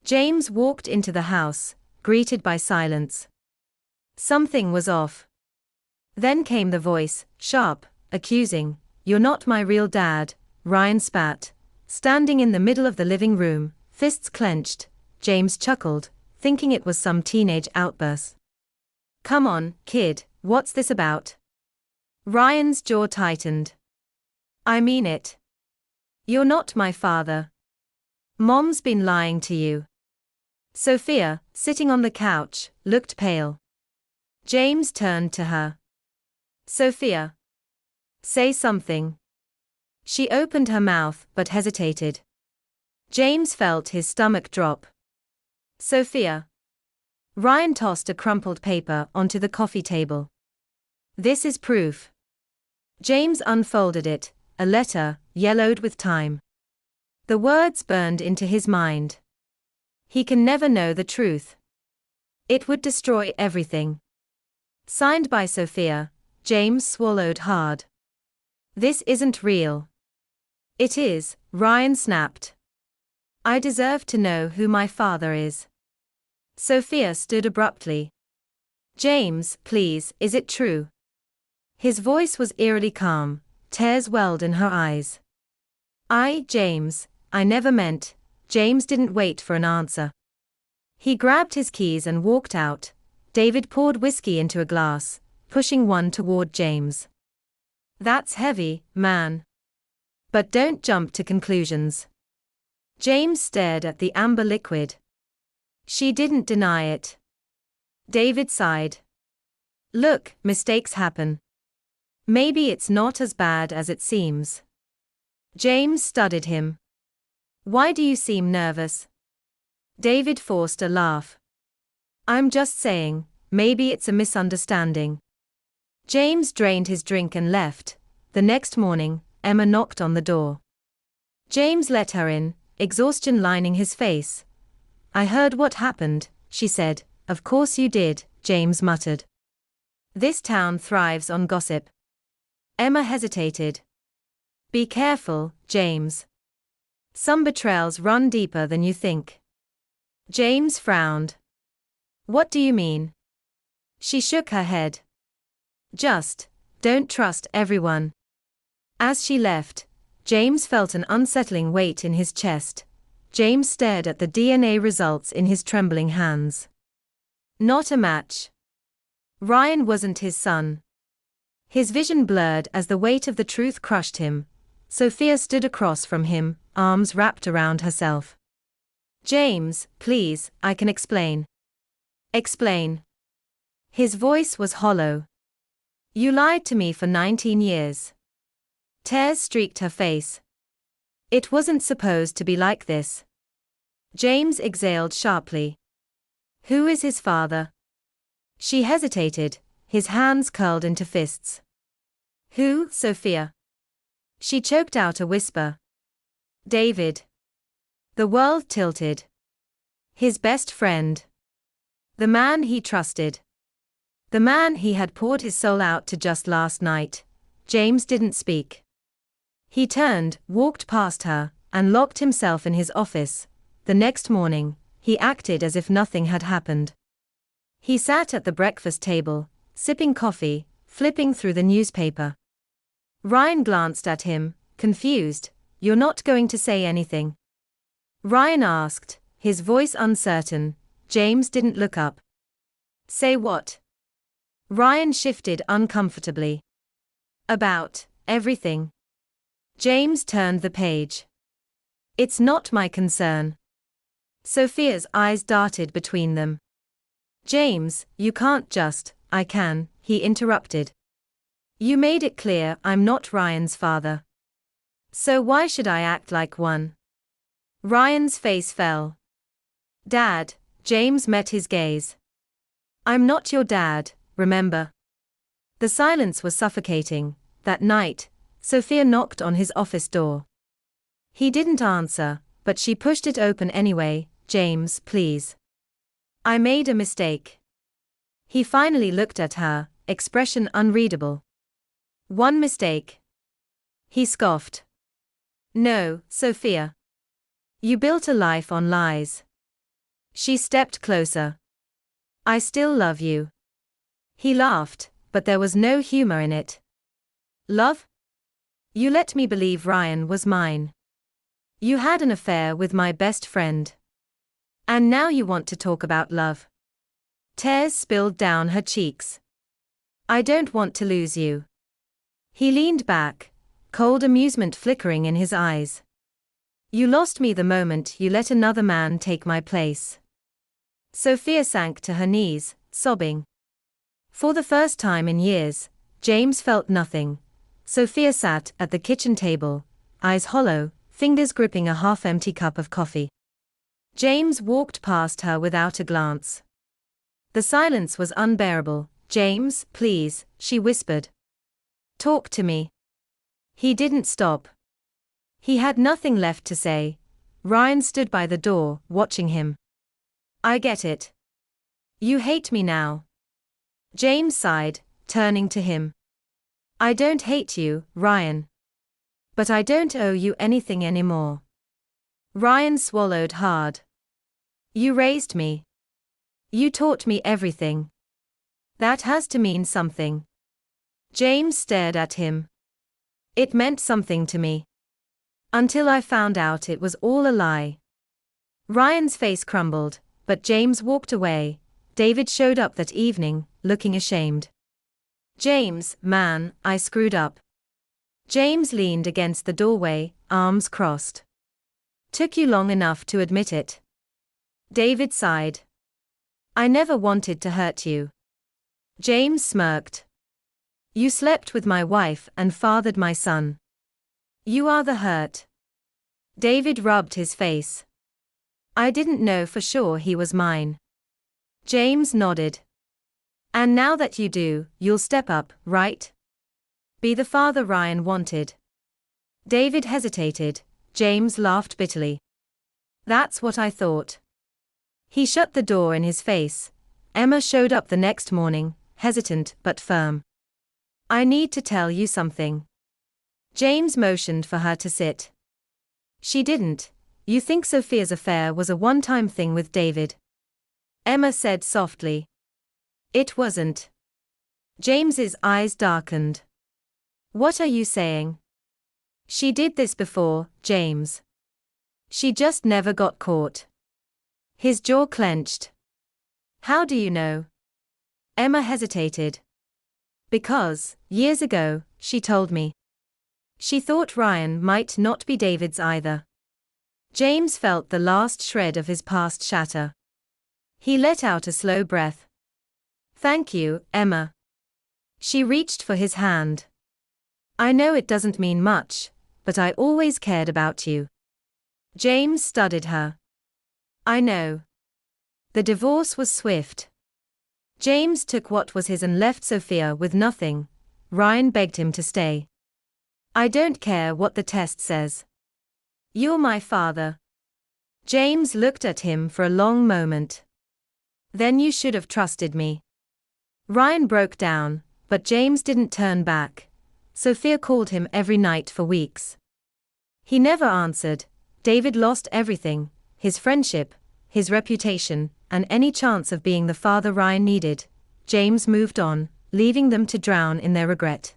James walked into the house, greeted by silence. Something was off. Then came the voice, sharp, accusing. "You're not my real dad," Ryan spat. Standing in the middle of the living room, fists clenched, James chuckled, thinking it was some teenage outburst. "Come on, kid, what's this about?" Ryan's jaw tightened. "I mean it. You're not my father. Mom's been lying to you." Sophia, sitting on the couch, looked pale. James turned to her. "Sophia. Say something." She opened her mouth but hesitated. James felt his stomach drop. "Sophia." Ryan tossed a crumpled paper onto the coffee table. "This is proof." James unfolded it, a letter, yellowed with time. The words burned into his mind. He can never know the truth. It would destroy everything. Signed by Sophia, James swallowed hard. "This isn't real." "It is," Ryan snapped. "I deserve to know who my father is." Sophia stood abruptly. "James, please, is it true?" His voice was eerily calm, tears welled in her eyes. James, I never meant." James didn't wait for an answer. He grabbed his keys and walked out. David poured whiskey into a glass, pushing one toward James. "That's heavy, man. But don't jump to conclusions." James stared at the amber liquid. "She didn't deny it." David sighed. "Look, mistakes happen. Maybe it's not as bad as it seems." James studied him. "Why do you seem nervous?" David forced a laugh. "I'm just saying, maybe it's a misunderstanding." James drained his drink and left. The next morning, Emma knocked on the door. James let her in, exhaustion lining his face. "I heard what happened," she said. "Of course you did," James muttered. "This town thrives on gossip." Emma hesitated. "Be careful, James. Some betrayals run deeper than you think." James frowned. "What do you mean?" She shook her head. "Just, don't trust everyone." As she left, James felt an unsettling weight in his chest. James stared at the DNA results in his trembling hands. Not a match. Ryan wasn't his son. His vision blurred as the weight of the truth crushed him. Sophia stood across from him, arms wrapped around herself. "James, please, I can explain." "Explain." His voice was hollow. "You lied to me for 19 years. Tears streaked her face. "It wasn't supposed to be like this." James exhaled sharply. "Who is his father?" She hesitated, his hands curled into fists. "Who, Sophia?" She choked out a whisper. "David." The world tilted. His best friend. The man he trusted. The man he had poured his soul out to just last night. James didn't speak. He turned, walked past her, and locked himself in his office. The next morning, he acted as if nothing had happened. He sat at the breakfast table, sipping coffee, flipping through the newspaper. Ryan glanced at him, confused. "You're not going to say anything?" Ryan asked, his voice uncertain. James didn't look up. "Say what?" Ryan shifted uncomfortably. "About everything." James turned the page. "It's not my concern." Sophia's eyes darted between them. "James, you can't just." "I can," he interrupted. "You made it clear I'm not Ryan's father. So why should I act like one?" Ryan's face fell. "Dad," James met his gaze. "I'm not your dad, remember?" The silence was suffocating. That night, Sophia knocked on his office door. He didn't answer, but she pushed it open anyway. "James, please. I made a mistake." He finally looked at her, expression unreadable. "One mistake?" He scoffed. "No, Sophia. You built a life on lies. She stepped closer. I still love you. He laughed, but there was no humor in it. Love? You let me believe Ryan was mine. You had an affair with my best friend. And now you want to talk about love. Tears spilled down her cheeks. I don't want to lose you. He leaned back, cold amusement flickering in his eyes. You lost me the moment you let another man take my place. Sophia sank to her knees, sobbing. For the first time in years, James felt nothing. Sophia sat at the kitchen table, eyes hollow, fingers gripping a half-empty cup of coffee. James walked past her without a glance. The silence was unbearable. James, please, she whispered. Talk to me. He didn't stop. He had nothing left to say. Ryan stood by the door, watching him. I get it. You hate me now. James sighed, turning to him. I don't hate you, Ryan. But I don't owe you anything anymore. Ryan swallowed hard. You raised me. You taught me everything. That has to mean something. James stared at him. It meant something to me. Until I found out it was all a lie. Ryan's face crumbled, but James walked away. David showed up that evening, looking ashamed. James, man, I screwed up. James leaned against the doorway, arms crossed. Took you long enough to admit it. David sighed. I never wanted to hurt you. James smirked. You slept with my wife and fathered my son. You are the hurt. David rubbed his face. I didn't know for sure he was mine. James nodded. And now that you do, you'll step up, right? Be the father Ryan wanted. David hesitated. James laughed bitterly. That's what I thought. He shut the door in his face. Emma showed up the next morning, hesitant but firm. I need to tell you something. James motioned for her to sit. She didn't. You think Sophia's affair was a one-time thing with David? Emma said softly. It wasn't. James's eyes darkened. What are you saying? She did this before, James. She just never got caught. His jaw clenched. How do you know? Emma hesitated. Because, years ago, she told me. She thought Ryan might not be David's either. James felt the last shred of his past shatter. He let out a slow breath. Thank you, Emma. She reached for his hand. I know it doesn't mean much, but I always cared about you. James studied her. I know. The divorce was swift. James took what was his and left Sophia with nothing. Ryan begged him to stay. I don't care what the test says. You're my father. James looked at him for a long moment. Then you should have trusted me. Ryan broke down, but James didn't turn back. Sophia called him every night for weeks. He never answered. David lost everything, his friendship, his reputation, and any chance of being the father Ryan needed. James moved on, leaving them to drown in their regret.